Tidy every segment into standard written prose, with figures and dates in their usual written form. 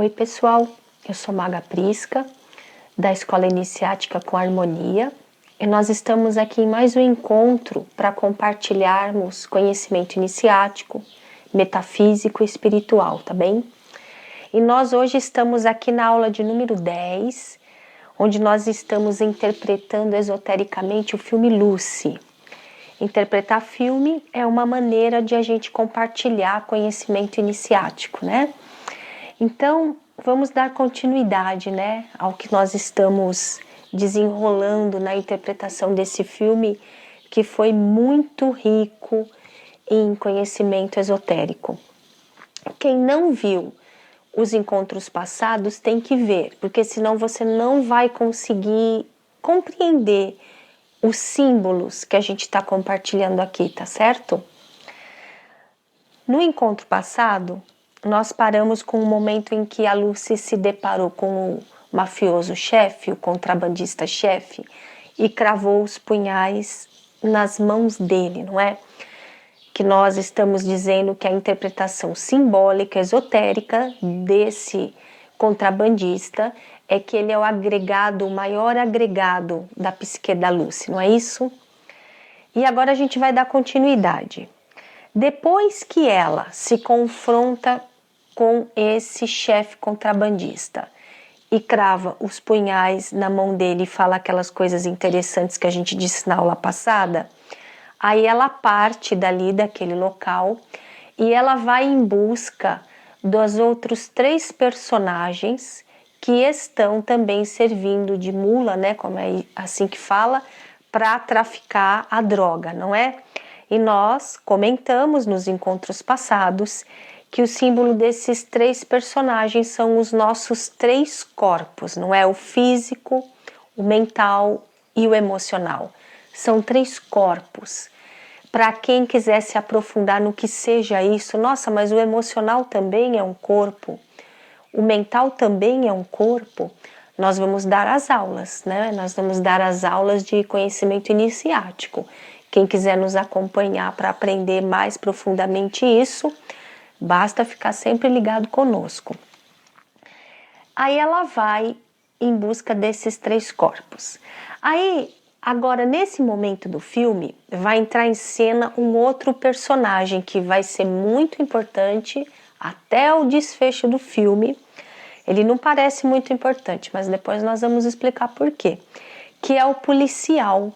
Oi pessoal, eu sou Maga Prisca, da Escola Iniciática com Harmonia, e nós estamos aqui em mais um encontro para compartilharmos conhecimento iniciático, metafísico e espiritual, tá bem? E nós hoje estamos aqui na aula de número 10, onde nós estamos interpretando esotericamente o filme Lucy. Interpretar filme é uma maneira de a gente compartilhar conhecimento iniciático, né? Então, vamos dar continuidade, né, ao que nós estamos desenrolando na interpretação desse filme, que foi muito rico em conhecimento esotérico. Quem não viu os encontros passados tem que ver, porque senão você não vai conseguir compreender os símbolos que a gente está compartilhando aqui, tá certo? No encontro passado, nós paramos com o momento em que a Lucy se deparou com o mafioso chefe, o contrabandista chefe, e cravou os punhais nas mãos dele, não é? Que nós estamos dizendo que a interpretação simbólica, esotérica desse contrabandista é que ele é o agregado, o maior agregado da psique da Lucy, não é isso? E agora a gente vai dar continuidade. Depois que ela se confronta com esse chefe contrabandista e crava os punhais na mão dele e fala aquelas coisas interessantes que a gente disse na aula passada, aí ela parte dali, daquele local, e ela vai em busca dos outros 3 personagens que estão também servindo de mula, né, como é assim que fala, para traficar a droga, não é? E nós comentamos nos encontros passados que o símbolo desses 3 personagens são os nossos 3 corpos, não é? O físico, o mental e o emocional. São 3 corpos. Para quem quiser se aprofundar no que seja isso, nossa, mas o emocional também é um corpo, o mental também é um corpo, nós vamos dar as aulas, né? Nós vamos dar as aulas de conhecimento iniciático. Quem quiser nos acompanhar para aprender mais profundamente isso, basta ficar sempre ligado conosco. Aí ela vai em busca desses 3 corpos. Aí, agora nesse momento do filme, vai entrar em cena um outro personagem que vai ser muito importante até o desfecho do filme. Ele não parece muito importante, mas depois nós vamos explicar por quê. Que é o policial.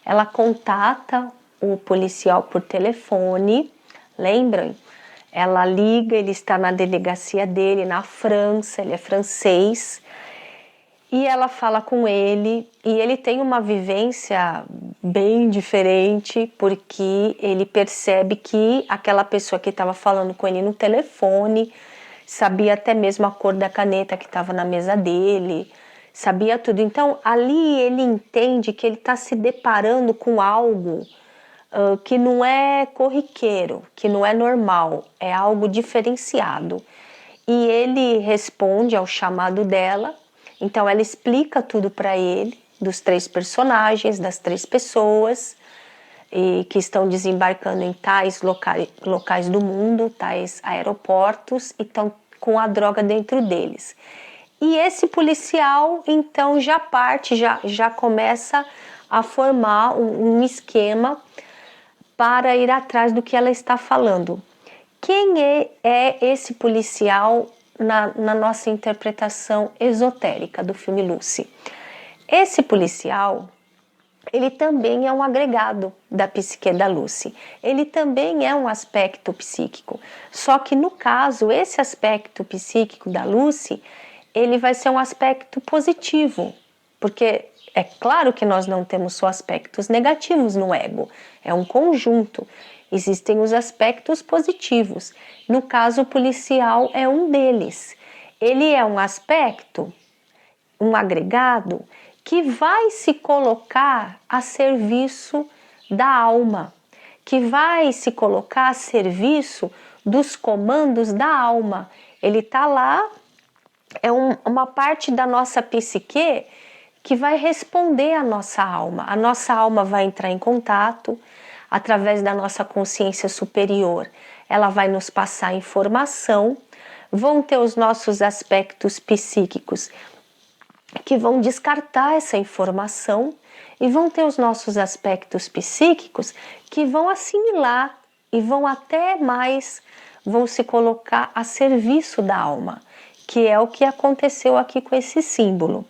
Ela contata o policial por telefone, lembram? Ela liga, ele está na delegacia dele, na França, ele é francês, e ela fala com ele, e ele tem uma vivência bem diferente, porque ele percebe que aquela pessoa que estava falando com ele no telefone sabia até mesmo a cor da caneta que estava na mesa dele, sabia tudo. Então ali ele entende que ele está se deparando com algo que não é corriqueiro, que não é normal, é algo diferenciado. E ele responde ao chamado dela, então ela explica tudo para ele, dos 3 personagens, das 3 pessoas e que estão desembarcando em tais locais do mundo, tais aeroportos, e estão com a droga dentro deles. E esse policial, então, já parte, já começa a formar um esquema para ir atrás do que ela está falando. Quem é esse policial na nossa interpretação esotérica do filme Lucy? Esse policial, ele também é um agregado da psique da Lucy. Ele também é um aspecto psíquico. Só que no caso, esse aspecto psíquico da Lucy, ele vai ser um aspecto positivo, porque é claro que nós não temos só aspectos negativos no ego, é um conjunto. Existem os aspectos positivos. No caso, o policial é um deles. Ele é um aspecto, um agregado, que vai se colocar a serviço da alma, que vai se colocar a serviço dos comandos da alma. Ele está lá, é uma parte da nossa psique que vai responder à nossa alma. A nossa alma vai entrar em contato através da nossa consciência superior. Ela vai nos passar informação, vão ter os nossos aspectos psíquicos que vão descartar essa informação e vão ter os nossos aspectos psíquicos que vão assimilar e vão até mais, vão se colocar a serviço da alma, que é o que aconteceu aqui com esse símbolo.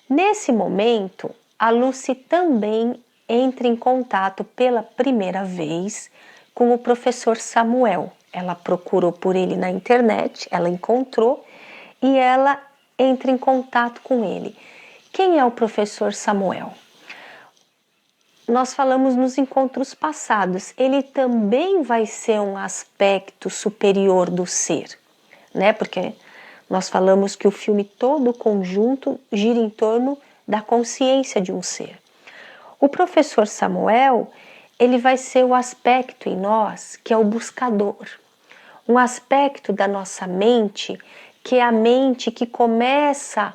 Nesse momento, a Lucy também entra em contato pela primeira vez com o professor Samuel. Ela procurou por ele na internet, ela encontrou e ela entra em contato com ele. Quem é o professor Samuel? Nós falamos nos encontros passados, ele também vai ser um aspecto superior do ser, né? Porque nós falamos que o filme todo, o conjunto, gira em torno da consciência de um ser. O professor Samuel, ele vai ser o aspecto em nós que é o buscador, um aspecto da nossa mente que é a mente que começa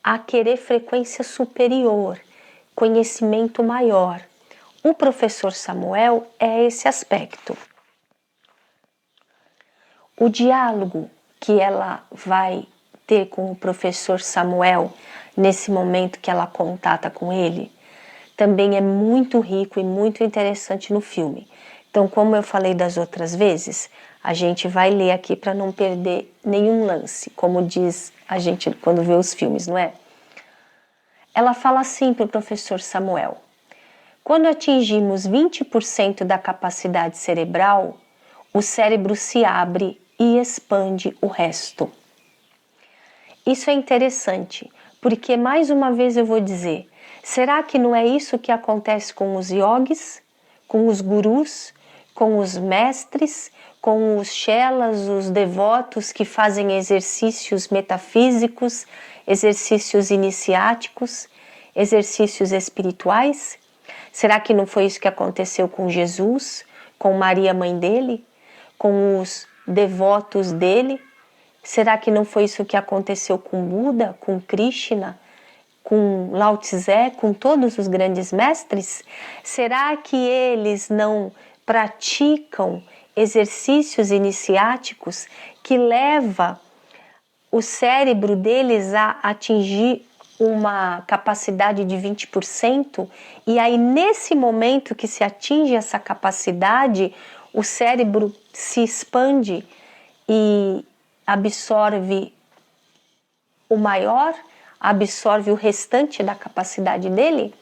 a querer frequência superior, conhecimento maior. O professor Samuel é esse aspecto. O diálogo que ela vai ter com o professor Samuel nesse momento que ela contata com ele também é muito rico e muito interessante no filme. Então, como eu falei das outras vezes, a gente vai ler aqui para não perder nenhum lance, como diz a gente quando vê os filmes, não é? Ela fala assim para o professor Samuel: quando atingimos 20% da capacidade cerebral, o cérebro se abre e expande o resto. Isso é interessante, porque mais uma vez eu vou dizer, será que não é isso que acontece com os yogis, com os gurus, com os mestres, com os chelas, os devotos que fazem exercícios metafísicos, exercícios iniciáticos, exercícios espirituais? Será que não foi isso que aconteceu com Jesus, com Maria, mãe dele, com os devotos dele? Será que não foi isso que aconteceu com Buda, com Krishna, com Lao Tse, com todos os grandes mestres? Será que eles não praticam exercícios iniciáticos que levam o cérebro deles a atingir uma capacidade de 20%? E aí, nesse momento que se atinge essa capacidade, o cérebro se expande e absorve o maior, absorve o restante da capacidade dele?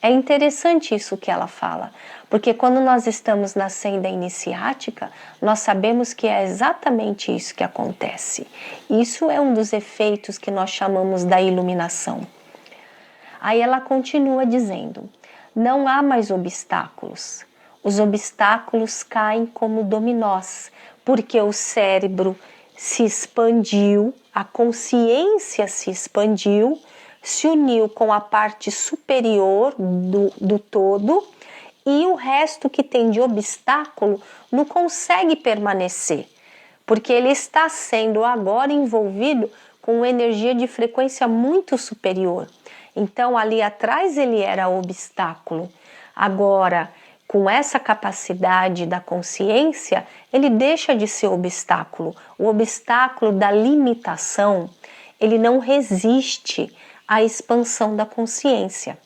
É interessante isso que ela fala, porque quando nós estamos na senda iniciática, nós sabemos que é exatamente isso que acontece. Isso é um dos efeitos que nós chamamos da iluminação. Aí ela continua dizendo: não há mais obstáculos. Os obstáculos caem como dominós, porque o cérebro se expandiu, a consciência se expandiu, se uniu com a parte superior do todo e o resto que tem de obstáculo não consegue permanecer, porque ele está sendo agora envolvido com uma energia de frequência muito superior. Então ali atrás ele era obstáculo, agora com essa capacidade da consciência, ele deixa de ser obstáculo. O obstáculo da limitação, ele não resiste à expansão da consciência.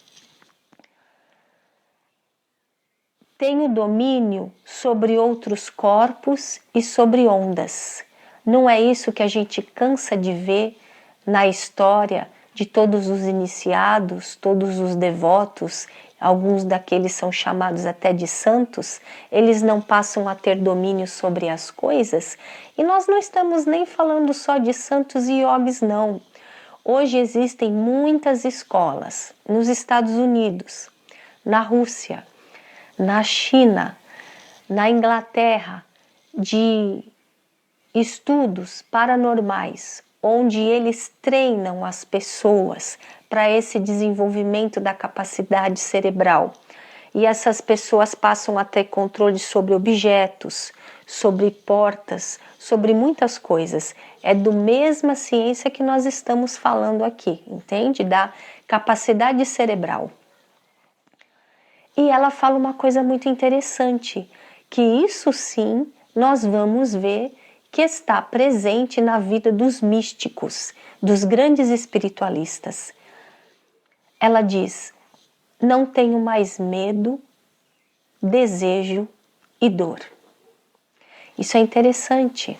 Tenho domínio sobre outros corpos e sobre ondas. Não é isso que a gente cansa de ver na história de todos os iniciados, todos os devotos, alguns daqueles são chamados até de santos, eles não passam a ter domínio sobre as coisas? E nós não estamos nem falando só de santos e yogis, não. Hoje existem muitas escolas nos Estados Unidos, na Rússia, na China, na Inglaterra, de estudos paranormais, onde eles treinam as pessoas para esse desenvolvimento da capacidade cerebral. E essas pessoas passam a ter controle sobre objetos, sobre portas, sobre muitas coisas. É do mesma ciência que nós estamos falando aqui, entende? Da capacidade cerebral. E ela fala uma coisa muito interessante, que isso sim nós vamos ver que está presente na vida dos místicos, dos grandes espiritualistas. Ela diz: não tenho mais medo, desejo e dor. Isso é interessante.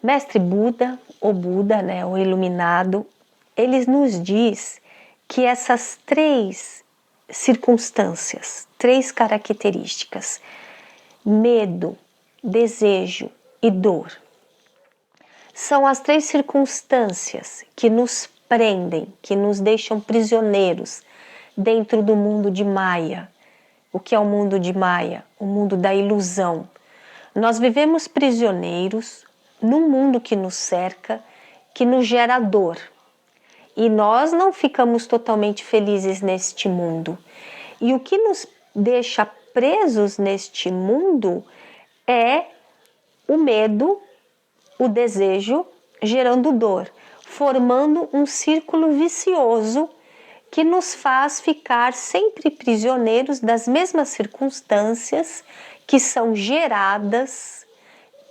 Mestre Buda, o Buda, o iluminado, ele nos diz que essas 3 circunstâncias, 3 características, medo, desejo e dor, são as 3 circunstâncias que nos prendem, que nos deixam prisioneiros dentro do mundo de Maya. O que é o mundo de Maya? O mundo da ilusão. Nós vivemos prisioneiros num mundo que nos cerca, que nos gera dor. E nós não ficamos totalmente felizes neste mundo. E o que nos deixa presos neste mundo é o medo, o desejo, gerando dor, formando um círculo vicioso que nos faz ficar sempre prisioneiros das mesmas circunstâncias que são geradas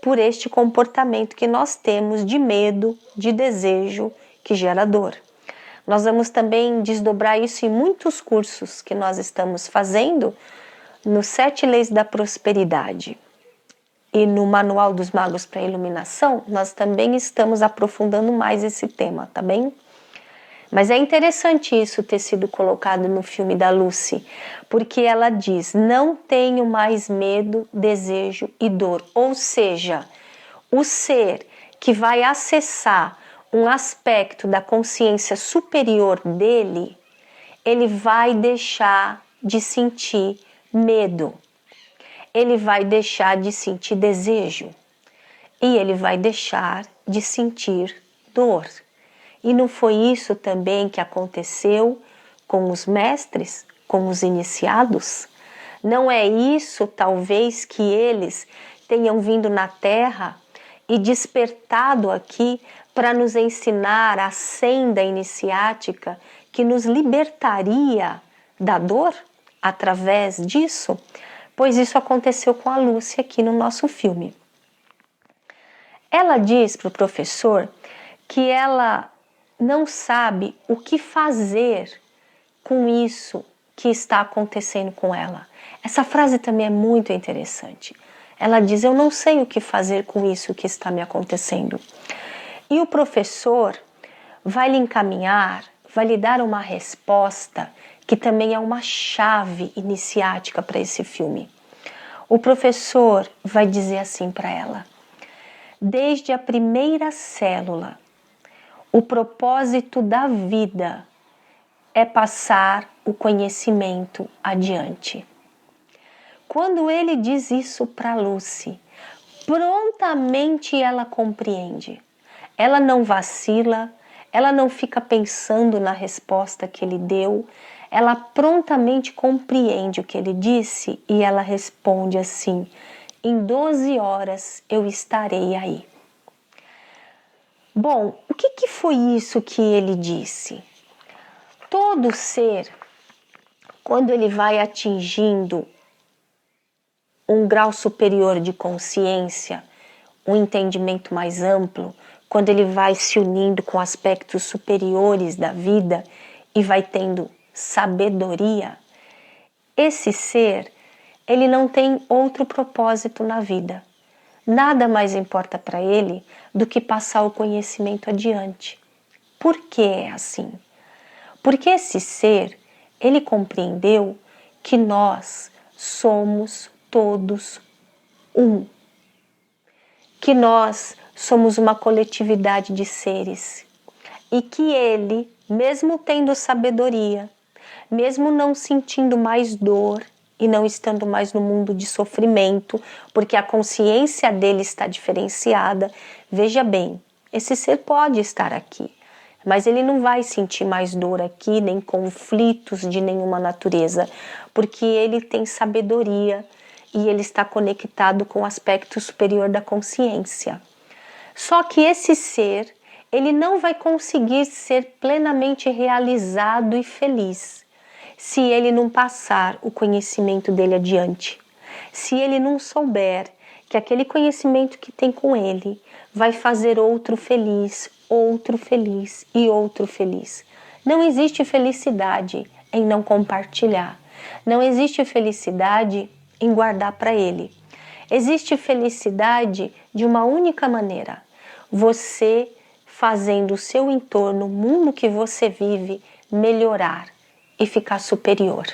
por este comportamento que nós temos de medo, de desejo, que gera dor. Nós vamos também desdobrar isso em muitos cursos que nós estamos fazendo no 7 Leis da Prosperidade e no Manual dos Magos para a Iluminação. Nós também estamos aprofundando mais esse tema, tá bem? Mas é interessante isso ter sido colocado no filme da Lucy, porque ela diz: não tenho mais medo, desejo e dor. Ou seja, o ser que vai acessar um aspecto da consciência superior dele, ele vai deixar de sentir medo, ele vai deixar de sentir desejo e ele vai deixar de sentir dor. E não foi isso também que aconteceu com os mestres, com os iniciados? Não é isso, talvez, que eles tenham vindo na Terra e despertado aqui para nos ensinar a senda iniciática que nos libertaria da dor através disso? Pois isso aconteceu com a Lúcia aqui no nosso filme. Ela diz para o professor que ela não sabe o que fazer com isso que está acontecendo com ela. Essa frase também é muito interessante. Ela diz: eu não sei o que fazer com isso que está me acontecendo. E o professor vai lhe encaminhar, vai lhe dar uma resposta que também é uma chave iniciática para esse filme. O professor vai dizer assim para ela: desde a primeira célula, o propósito da vida é passar o conhecimento adiante. Quando ele diz isso para Lucy, prontamente ela compreende. Ela não vacila, ela não fica pensando na resposta que ele deu, ela prontamente compreende o que ele disse e ela responde assim: em 12 horas eu estarei aí. Bom, o que foi isso que ele disse? Todo ser, quando ele vai atingindo um grau superior de consciência, um entendimento mais amplo, quando ele vai se unindo com aspectos superiores da vida e vai tendo sabedoria, esse ser, ele não tem outro propósito na vida. Nada mais importa para ele do que passar o conhecimento adiante. Por que é assim? Porque esse ser, ele compreendeu que nós somos todos um. Que nós somos uma coletividade de seres. E que ele, mesmo tendo sabedoria, mesmo não sentindo mais dor e não estando mais no mundo de sofrimento, porque a consciência dele está diferenciada, veja bem, esse ser pode estar aqui, mas ele não vai sentir mais dor aqui, nem conflitos de nenhuma natureza, porque ele tem sabedoria e ele está conectado com o aspecto superior da consciência. Só que esse ser, ele não vai conseguir ser plenamente realizado e feliz se ele não passar o conhecimento dele adiante. Se ele não souber que aquele conhecimento que tem com ele vai fazer outro feliz e outro feliz. Não existe felicidade em não compartilhar. Não existe felicidade em guardar para ele. Existe felicidade de uma única maneira: você fazendo o seu entorno, o mundo que você vive, melhorar e ficar superior.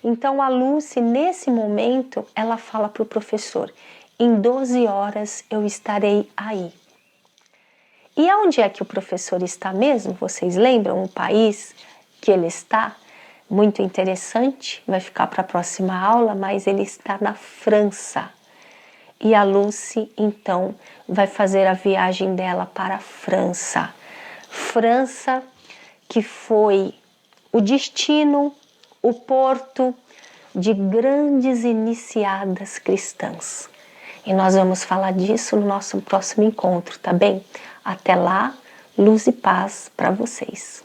Então a Lucy, nesse momento, ela fala para o professor: em 12 horas eu estarei aí. E aonde é que o professor está mesmo? Vocês lembram o país que ele está? Muito interessante, vai ficar para a próxima aula, mas ele está na França. E a Lucy, então, vai fazer a viagem dela para a França. França, que foi o destino, o porto de grandes iniciadas cristãs. E nós vamos falar disso no nosso próximo encontro, tá bem? Até lá, luz e paz para vocês.